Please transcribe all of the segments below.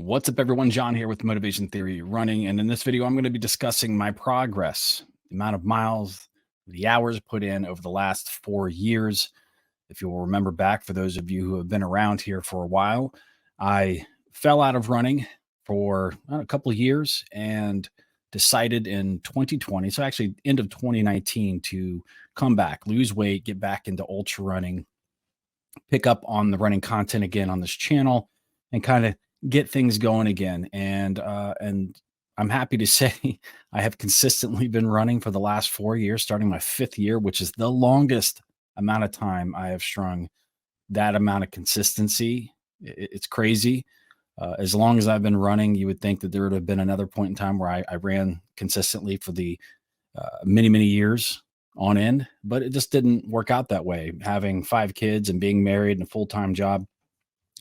What's up, everyone? John here with Motivation Theory Running. And in this video, I'm going to be discussing my progress, the amount of miles, the hours put in over the last 4 years. If you will remember back, for those of you who have been around here for a while, I fell out of running for a couple of years and decided in 2020, so actually end of 2019, to come back, lose weight, get back into ultra running, pick up on the running content again on this channel, and kind of get things going again. And I'm happy to say I have consistently been running for the last 4 years, starting my 5th year, which is the longest amount of time I have strung that amount of consistency. It's crazy. As long as I've been running, you would think that there would have been another point in time where I ran consistently for the many years on end, but it just didn't work out that way. Having 5 kids and being married and a full-time job,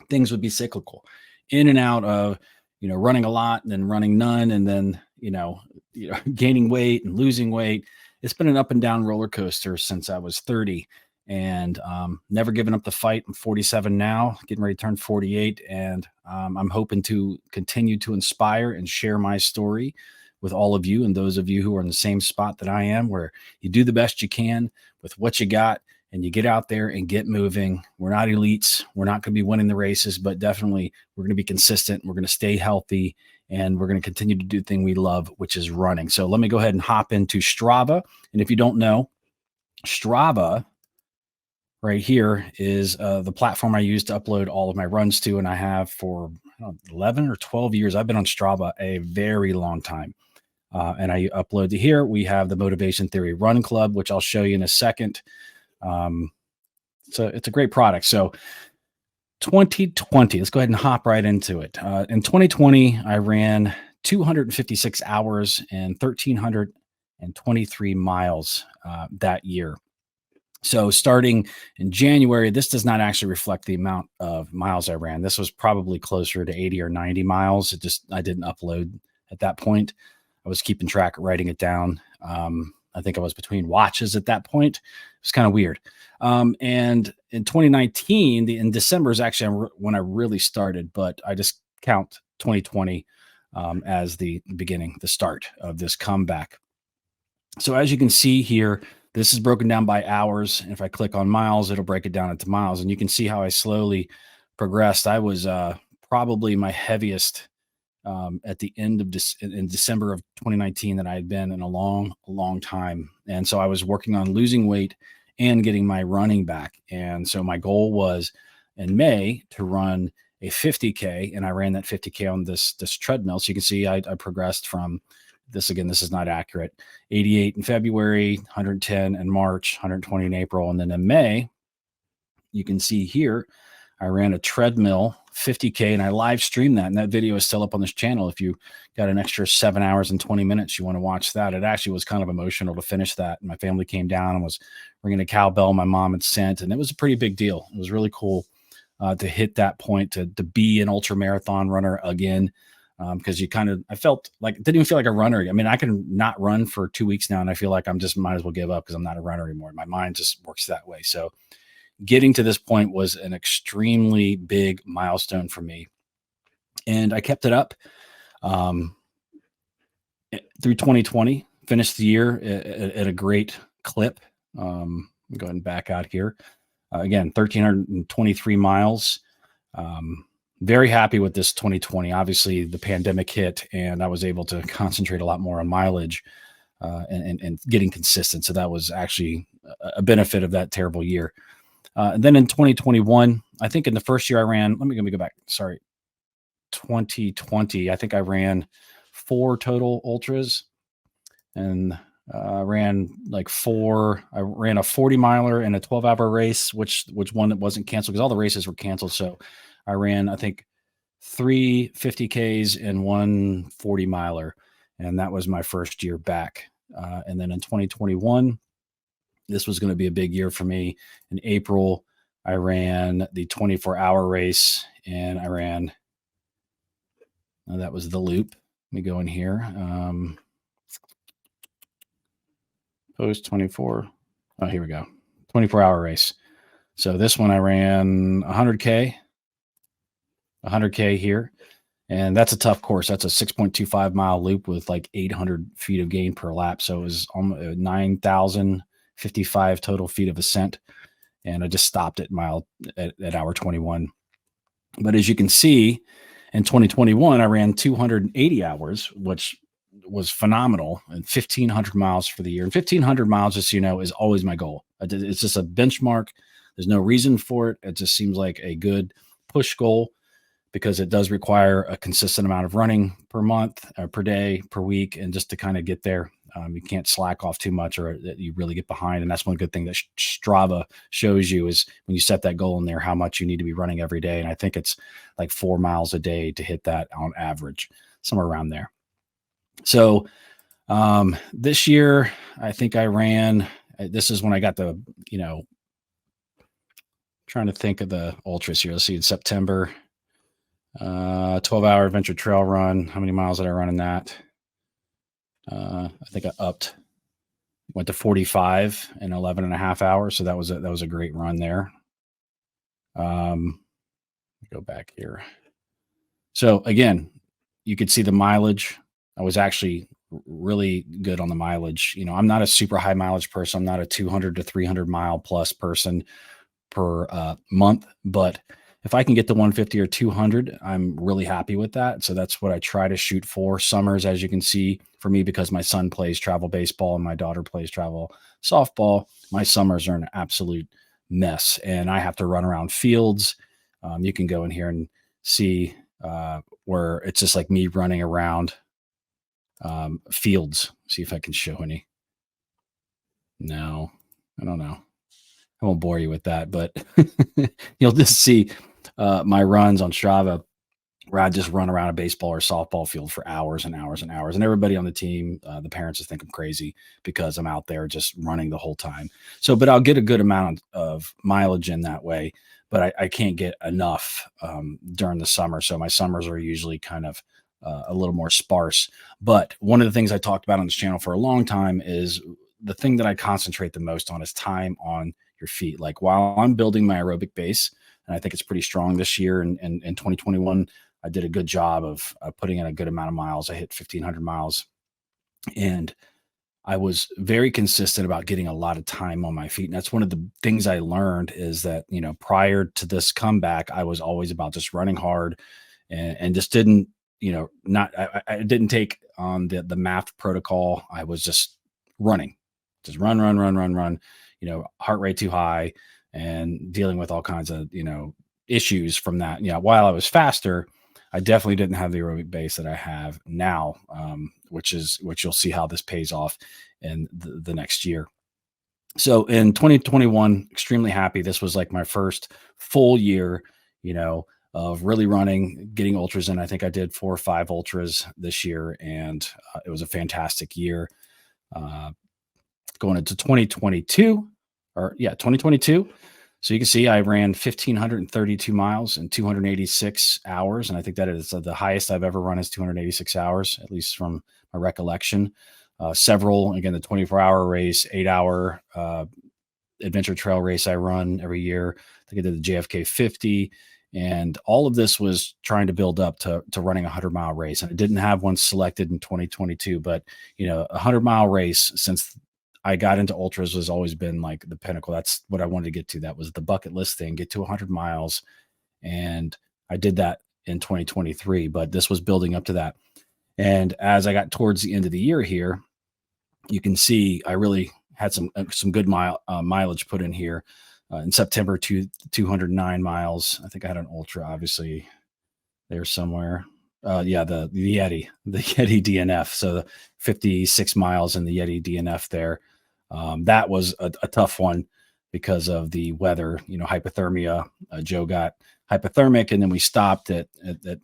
things would be cyclical, in and out of, running a lot and then running none, and then, gaining weight and losing weight. It's been an up and down roller coaster since I was 30, and never given up the fight. I'm 47 now, getting ready to turn 48. And I'm hoping to continue to inspire and share my story with all of you, and those of you who are in the same spot that I am, where you do the best you can with what you got and you get out there and get moving. We're not elites. We're not going to be winning the races, but definitely we're going to be consistent. We're going to stay healthy, and we're going to continue to do the thing we love, which is running. So let me go ahead and hop into Strava. And if you don't know, Strava right here is the platform I use to upload all of my runs to. And I have for 11 or 12 years. I've been on Strava a very long time. And I upload to here. We have the Motivation Theory Run Club, which I'll show you in a second. So it's a great product. So 2020, let's go ahead and hop right into it. In 2020, I ran 256 hours and 1,323 miles that year. So starting in January, this does not actually reflect the amount of miles I ran. This was probably closer to 80 or 90 miles. I didn't upload at that point. I was keeping track, writing it down. I think I was between watches at that point. It was kind of weird. And in 2019, in December is actually when I really started, but I just count 2020 as the beginning, the start of this comeback. So as you can see here, this is broken down by hours. And if I click on miles, it'll break it down into miles. And you can see how I slowly progressed. I was probably my heaviest at the end of in December of 2019 that I had been in a long time. And so I was working on losing weight and getting my running back. And so my goal was in May to run a 50K, and I ran that 50K on this treadmill. So you can see I progressed from this. Again, this is not accurate. 88 in February, 110 in March, 120 in April. And then in May, you can see here, I ran a treadmill 50K, and I live streamed that. And that video is still up on this channel. If you got an extra 7 hours and 20 minutes, you want to watch that. It actually was kind of emotional to finish that. And my family came down and was ringing a cowbell my mom had sent. And it was a pretty big deal. It was really cool to hit that point, to be an ultra marathon runner again. Because I felt like, it didn't even feel like a runner. I mean, I can not run for 2 weeks now, and I feel like I'm just might as well give up because I'm not a runner anymore. My mind just works that way. So getting to this point was an extremely big milestone for me. And I kept it up through 2020, finished the year at a great clip. Go ahead and back out here. Again, 1,323 miles. Very happy with this 2020. Obviously, the pandemic hit, and I was able to concentrate a lot more on mileage and getting consistent. So that was actually a benefit of that terrible year. And then in 2021, I think in the first year I ran, let me go back. Sorry. 2020, I think I ran 4 total ultras, and I ran like 4. I ran a 40 miler and a 12-hour race, which one that wasn't canceled because all the races were canceled. So I ran, I think, 3 50Ks and 1 40 miler. And that was my first year back. And then in 2021, this was going to be a big year for me. In April, I ran the 24-hour race, and I ran, that was the loop. Let me go in here. Post 24. Oh, here we go. 24-hour race. So this one I ran 100K here. And that's a tough course. That's a 6.25-mile loop with like 800 feet of gain per lap. So it was almost 9,055 total feet of ascent. And I just stopped at hour 21. But as you can see, in 2021, I ran 280 hours, which was phenomenal, and 1,500 miles for the year. And 1,500 miles, just so you know, is always my goal. It's just a benchmark. There's no reason for it. It just seems like a good push goal because it does require a consistent amount of running per month, per day, per week, and just to kind of get there. You can't slack off too much or you really get behind. And that's one good thing that Strava shows you is when you set that goal in there, how much you need to be running every day. And I think it's like 4 miles a day to hit that on average, somewhere around there. So this year, I think I ran, this is when I got the, trying to think of the ultras here. Let's see, in September, 12-hour adventure trail run. How many miles did I run in that? I think I went to 45 in 11 and a half hours. So that was a great run there. Go back here. So again, you could see the mileage. I was actually really good on the mileage. I'm not a super high mileage person. I'm not a 200 to 300 mile plus person per month, but if I can get to 150 or 200, I'm really happy with that. So that's what I try to shoot for. Summers, as you can see, for me, because my son plays travel baseball and my daughter plays travel softball, my summers are an absolute mess. And I have to run around fields. You can go in here and see where it's just like me running around fields. See if I can show any. No, I don't know. I won't bore you with that, but you'll just see my runs on Strava where I just run around a baseball or softball field for hours and hours and hours. And everybody on the team, the parents just think I'm crazy because I'm out there just running the whole time. So, but I'll get a good amount of mileage in that way, but I can't get enough during the summer. So my summers are usually kind of a little more sparse. But one of the things I talked about on this channel for a long time is the thing that I concentrate the most on is time on your feet. Like while I'm building my aerobic base, and I think it's pretty strong this year. And in 2021, I did a good job of putting in a good amount of miles. I hit 1,500 miles, and I was very consistent about getting a lot of time on my feet. And that's one of the things I learned is that, prior to this comeback, I was always about just running hard and just didn't, I didn't take on the MAF protocol. I was just running, just run, heart rate too high and dealing with all kinds of, issues from that. While I was faster, I definitely didn't have the aerobic base that I have now, which you'll see how this pays off in the next year. So in 2021, extremely happy. This was like my first full year, of really running, getting ultras in. I think I did 4 or 5 ultras this year, and it was a fantastic year. Going into 2022. So you can see I ran 1,532 miles in 286 hours. And I think that is the highest I've ever run is 286 hours, at least from my recollection. Several, again, the 24-hour race, 8-hour adventure trail race I run every year. I think I did the JFK 50. And all of this was trying to build up to running a 100-mile race. And I didn't have one selected in 2022, but, a 100-mile race since I got into ultras has always been like the pinnacle. That's what I wanted to get to. That was the bucket list thing, get to 100 miles. And I did that in 2023, but this was building up to that. And as I got towards the end of the year here, you can see I really had some good mileage put in here. In September, 209 miles. I think I had an ultra, obviously, there somewhere. The Yeti DNF. So 56 miles in the Yeti DNF there. That was a tough one because of the weather, hypothermia. Joe got hypothermic, and then we stopped at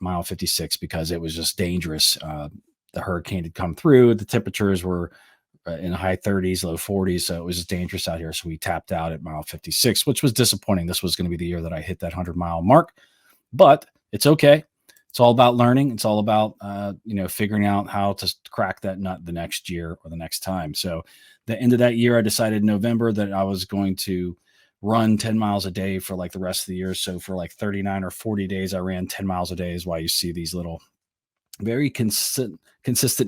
mile 56 because it was just dangerous. The hurricane had come through. The temperatures were in the high 30s, low 40s. So it was just dangerous out here. So we tapped out at mile 56, which was disappointing. This was going to be the year that I hit that 100-mile mark, but it's okay. It's all about learning. It's all about, figuring out how to crack that nut the next year or the next time. So the end of that year, I decided in November that I was going to run 10 miles a day for like the rest of the year. So for like 39 or 40 days, I ran 10 miles a day is why you see these little very consistent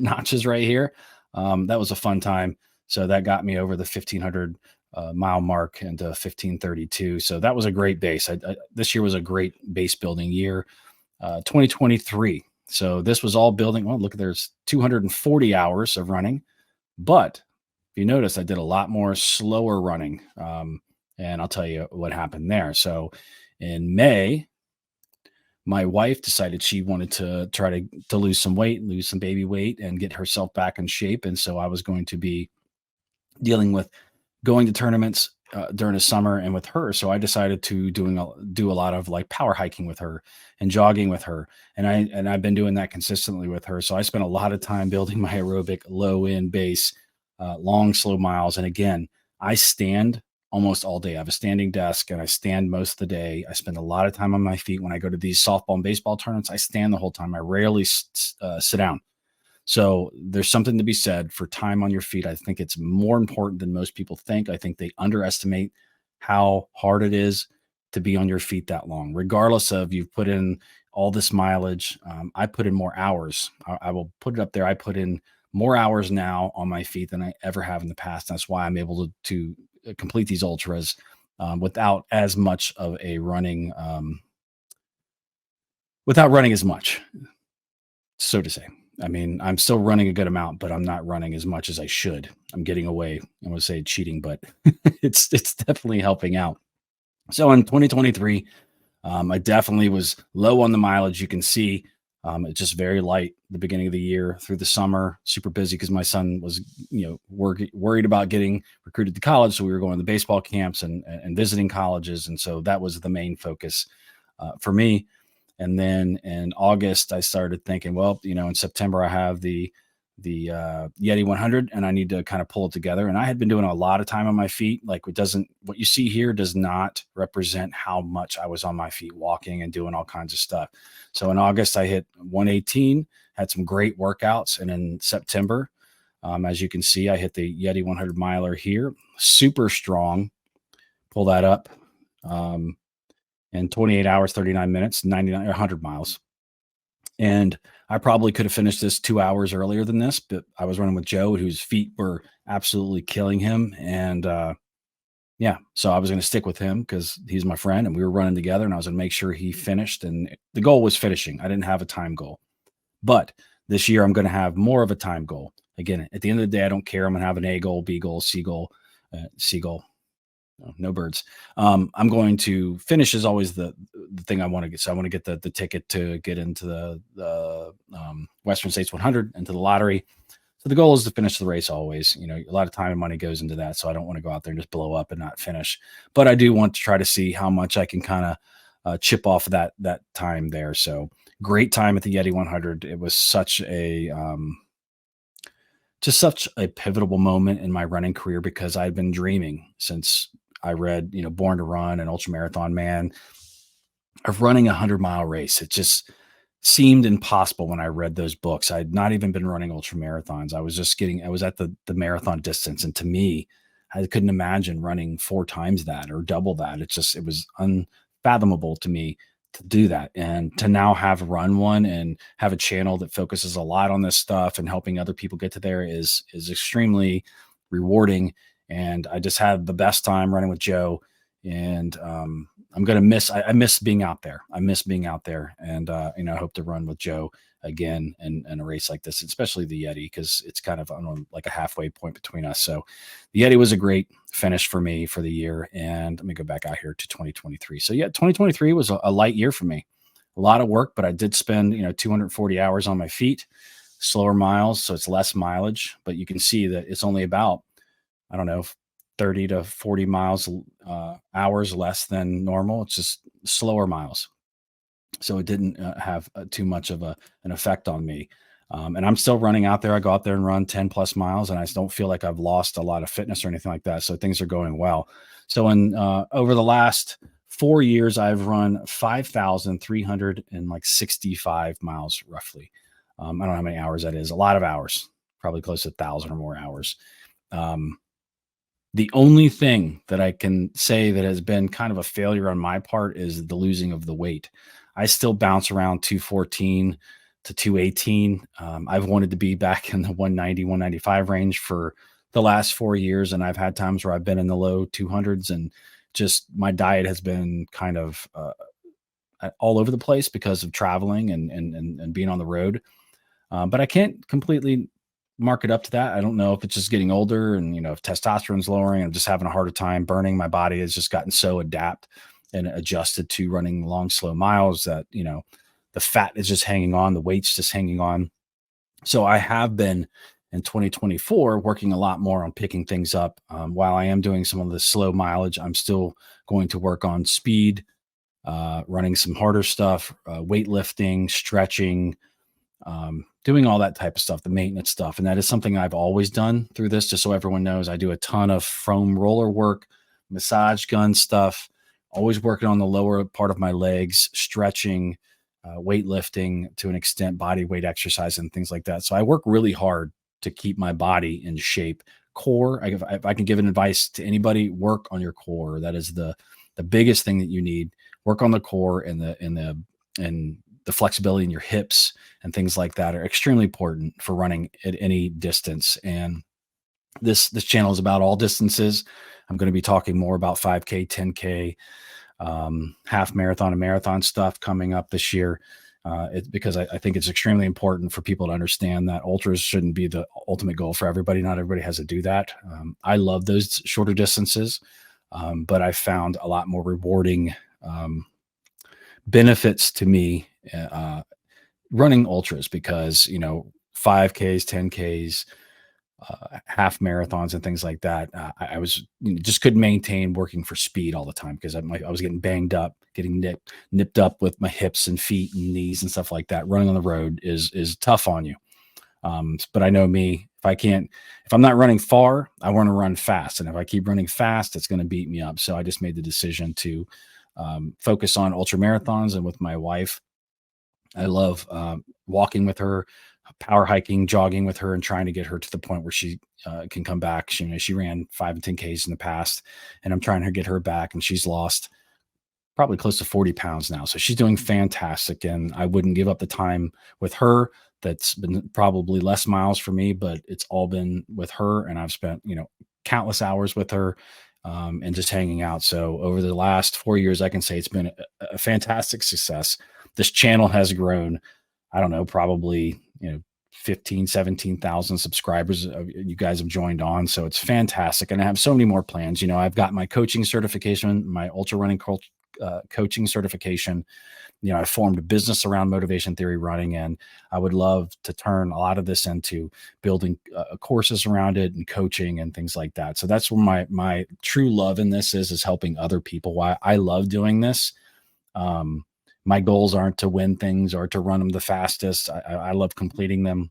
notches right here. That was a fun time. So that got me over the 1500 mile mark into 1532. So that was a great base. This year was a great base building year. 2023. So this was all building. Well, look, there's 240 hours of running, but if you notice, I did a lot more slower running. And I'll tell you what happened there. So in May, my wife decided she wanted to try to lose some weight, lose some baby weight, and get herself back in shape. And so I was going to be dealing with going to tournaments during the summer and with her. So I decided to do a lot of like power hiking with her and jogging with her. And I've been doing that consistently with her. So I spent a lot of time building my aerobic low end base, long, slow miles. And again, I stand almost all day. I have a standing desk and I stand most of the day. I spend a lot of time on my feet when I go to these softball and baseball tournaments. I stand the whole time. I rarely sit down. So there's something to be said for time on your feet. I think it's more important than most people think. I think they underestimate how hard it is to be on your feet that long, regardless of you've put in all this mileage. I put in more hours. I will put it up there. I put in more hours now on my feet than I ever have in the past. That's why I'm able to complete these ultras without as much of a running, without running as much, so to say. I mean, I'm still running a good amount, but I'm not running as much as I should. I'm getting away. I want to say cheating, but it's definitely helping out. So in 2023, I definitely was low on the mileage. You can see it's just very light the beginning of the year through the summer, super busy because my son was, worried about getting recruited to college. So we were going to baseball camps and visiting colleges. And so that was the main focus for me. And then in August, I started thinking, well, in September, I have the Yeti 100 and I need to kind of pull it together. And I had been doing a lot of time on my feet. Like what you see here does not represent how much I was on my feet walking and doing all kinds of stuff. So in August, I hit 118, had some great workouts. And in September, as you can see, I hit the Yeti 100 miler here, super strong. Pull that up. In 28 hours, 39 minutes, 99, 100 miles. And I probably could have finished this 2 hours earlier than this, but I was running with Joe, whose feet were absolutely killing him. And yeah, so I was going to stick with him because he's my friend and we were running together and I was going to make sure he finished. And the goal was finishing. I didn't have a time goal. But this year I'm going to have more of a time goal. Again, at the end of the day, I don't care. I'm going to have an A goal, B goal, C goal, C goal. No birds. I'm going to finish is always the thing I want to get. So I want to get the ticket to get into the Western States 100 into the lottery. So the goal is to finish the race always. A lot of time and money goes into that. So I don't want to go out there and just blow up and not finish. But I do want to try to see how much I can kind of chip off that time there. So great time at the Yeti 100. It was such a just such a pivotal moment in my running career because I'd been dreaming since I read, Born to Run and Ultra Marathon Man of running a 100-mile race. It just seemed impossible when I read those books. I'd not even been running ultra marathons. I was at the marathon distance. And to me, I couldn't imagine running 4 times that or double that. It was unfathomable to me to do that. And to now have run one and have a channel that focuses a lot on this stuff and helping other people get to there is extremely rewarding. And I just had the best time running with Joe. And I'm going to I miss being out there. I miss being out there. And, I hope to run with Joe again in a race like this, especially the Yeti, because it's kind of on like a halfway point between us. So the Yeti was a great finish for me for the year. And let me go back out here to 2023. So yeah, 2023 was a light year for me. A lot of work, but I did spend, 240 hours on my feet, slower miles. So it's less mileage, but you can see that it's only about, I don't know, 30 to 40 miles hours less than normal. It's just slower miles. So it didn't have too much of an effect on me. And I'm still running out there. I go out there and run 10 plus miles and I don't feel like I've lost a lot of fitness or anything like that. So things are going well. So over the last 4 years, I've run 5,365 miles roughly. I don't know how many hours that is. A lot of hours, probably close to 1,000 or more hours. The only thing that I can say that has been kind of a failure on my part is the losing of the weight. I still bounce around 214, to 218. I've wanted to be back in the 190, 195 range for the last 4 years. And I've had times where I've been in the low 200s, and just my diet has been kind of all over the place because of traveling and being on the road. But I can't completely mark it up to that. I don't know if it's just getting older and, if testosterone's lowering, I'm just having a harder time burning. My body has just gotten so adapt and adjusted to running long, slow miles that, the fat is just hanging on, the weight's just hanging on. So I have been in 2024 working a lot more on picking things up. While I am doing some of the slow mileage, I'm still going to work on speed, running some harder stuff, weightlifting, stretching, doing all that type of stuff, the maintenance stuff. And that is something I've always done through this. Just so everyone knows, I do a ton of foam roller work, massage gun stuff, always working on the lower part of my legs, stretching, weightlifting to an extent, body weight exercise and things like that. So I work really hard to keep my body in shape. Core, if I can give an advice to anybody, work on your core. That is the biggest thing that you need. Work on the core, and the flexibility in your hips and things like that are extremely important for running at any distance. And this channel is about all distances. I'm going to be talking more about 5K, 10K, half marathon and marathon stuff coming up this year. Because I think it's extremely important for people to understand that ultras shouldn't be the ultimate goal for everybody. Not everybody has to do that. I love those shorter distances, but I found a lot more rewarding benefits to me running ultras, because 5Ks, 10Ks, half marathons and things like that. I was just couldn't maintain working for speed all the time because I was getting banged up, getting nipped up with my hips and feet and knees and stuff like that. Running on the road is tough on you. But I know me, if I'm not running far, I want to run fast. And if I keep running fast, it's going to beat me up. So I just made the decision to focus on ultra marathons. And with my wife, I love walking with her, power hiking, jogging with her, and trying to get her to the point where she can come back. She ran 5 and 10Ks in the past, and I'm trying to get her back, and she's lost probably close to 40 pounds now. So she's doing fantastic, and I wouldn't give up the time with her. That's been probably less miles for me, but it's all been with her, and I've spent, countless hours with her, and just hanging out. So over the last 4 years, I can say it's been a fantastic success. This channel has grown, I don't know, probably, 15, 17,000 subscribers. You guys have joined on. So it's fantastic. And I have so many more plans. I've got my coaching certification, my ultra running coaching certification. I formed a business around motivation theory running, and I would love to turn a lot of this into building courses around it and coaching and things like that. So that's where my true love in this is helping other people. Why I love doing this. My goals aren't to win things or to run them the fastest. I love completing them.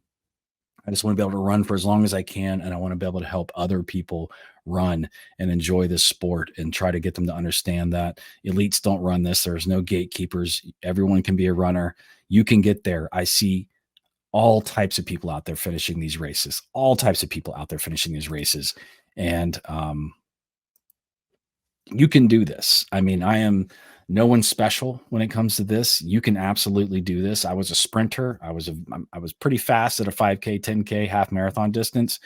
I just want to be able to run for as long as I can. And I want to be able to help other people run and enjoy this sport, and try to get them to understand that elites don't run this. There's no gatekeepers. Everyone can be a runner. You can get there. I see all types of people out there finishing these races, And you can do this. I mean, I am no one special when it comes to this. You can absolutely do this. I was a sprinter. I was pretty fast at a 5K, 10K, half marathon distance.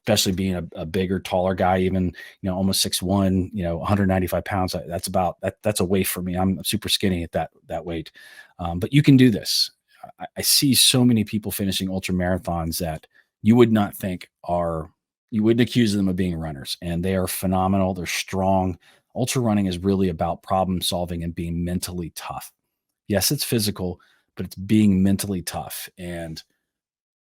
Especially being a bigger, taller guy, even, almost 6'1", 195 pounds. That's a weight for me. I'm super skinny at that weight. But you can do this. I see so many people finishing ultra marathons that you would not think you wouldn't accuse them of being runners, and they are phenomenal. They're strong. Ultra running is really about problem solving and being mentally tough. Yes, it's physical, but it's being mentally tough. And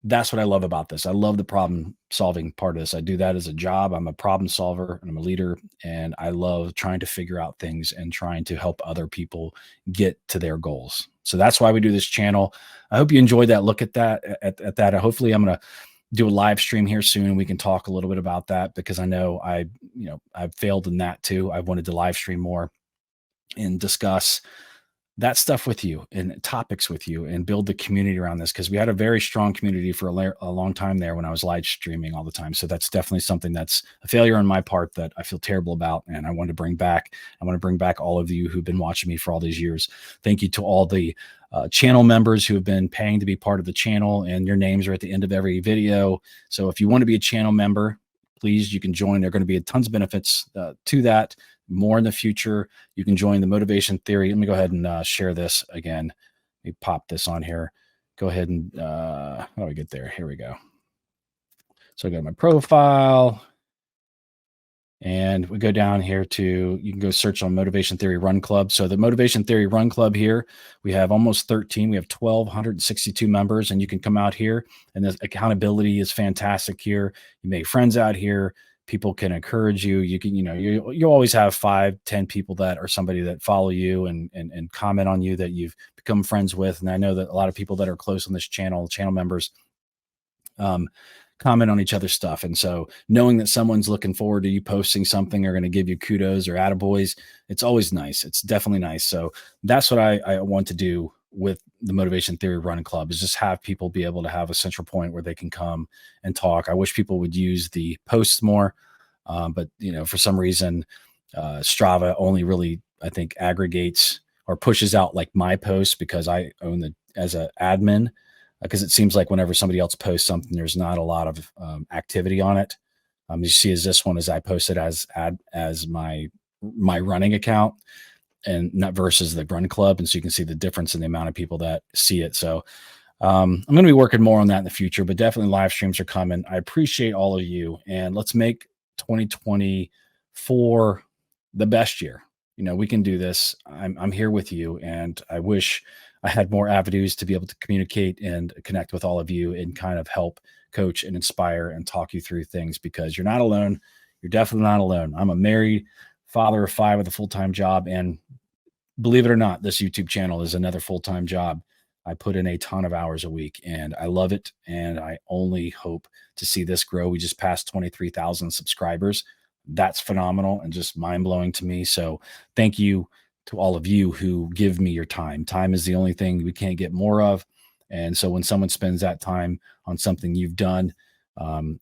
that's what I love about this. I love the problem solving part of this. I do that as a job. I'm a problem solver and I'm a leader, and I love trying to figure out things and trying to help other people get to their goals. So that's why we do this channel. I hope you enjoyed that look at that. Hopefully I'm going to do a live stream here soon, and we can talk a little bit about that, because I know I've failed in that too. I wanted to live stream more and discuss that stuff with you and topics with you and build the community around this, because we had a very strong community for a long time there when I was live streaming all the time. So that's definitely something that's a failure on my part that I feel terrible about, and I want to bring back. I want to bring back all of you who've been watching me for all these years. Thank you to all the channel members who have been paying to be part of the channel, and your names are at the end of every video. So if you want to be a channel member, please, you can join. There are going to be tons of benefits to that. More in the future. You can join the Motivation Theory. Let me go ahead and share this again. Let me pop this on here. Go ahead and how do I get there? Here we go. So I go to my profile, and we go down here to, you can go search on Motivation Theory Run Club. So the Motivation Theory Run Club here, we have almost 13. We have 1,262 members, and you can come out here, and the accountability is fantastic here. You make friends out here. People can encourage you. You can, you always have 5-10 people that are somebody that follow you and comment on you that you've become friends with. And I know that a lot of people that are close on this channel members, comment on each other's stuff. And so knowing that someone's looking forward to you posting something or going to give you kudos or attaboys, it's always nice. It's definitely nice. So that's what I want to do with the Motivation Theory Run Club, is just have people be able to have a central point where they can come and talk. I wish people would use the posts more. But for some reason, Strava only really, I think, aggregates or pushes out like my posts, because I own as an admin, because it seems like whenever somebody else posts something, there's not a lot of activity on it. You see, as this one is I posted as my running account, and not versus the Run Club, and so you can see the difference in the amount of people that see it. So I'm going to be working more on that in the future, but definitely live streams are coming. I appreciate all of you, and let's make 2024 the best year. We can do this. I'm here with you, and I wish I had more avenues to be able to communicate and connect with all of you and kind of help coach and inspire and talk you through things, because you're not alone. You're definitely not alone. I'm a married father of 5 with a full-time job, and believe it or not, this YouTube channel is another full-time job. I put in a ton of hours a week, and I love it. And I only hope to see this grow. We just passed 23,000 subscribers. That's phenomenal and just mind-blowing to me. So thank you to all of you who give me your time. Time is the only thing we can't get more of. And so when someone spends that time on something you've done,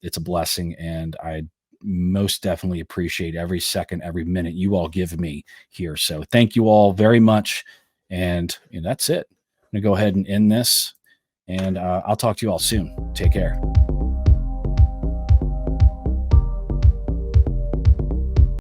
it's a blessing. And I most definitely appreciate every second, every minute you all give me here. So thank you all very much. And that's it. I'm going to go ahead and end this, and I'll talk to you all soon. Take care.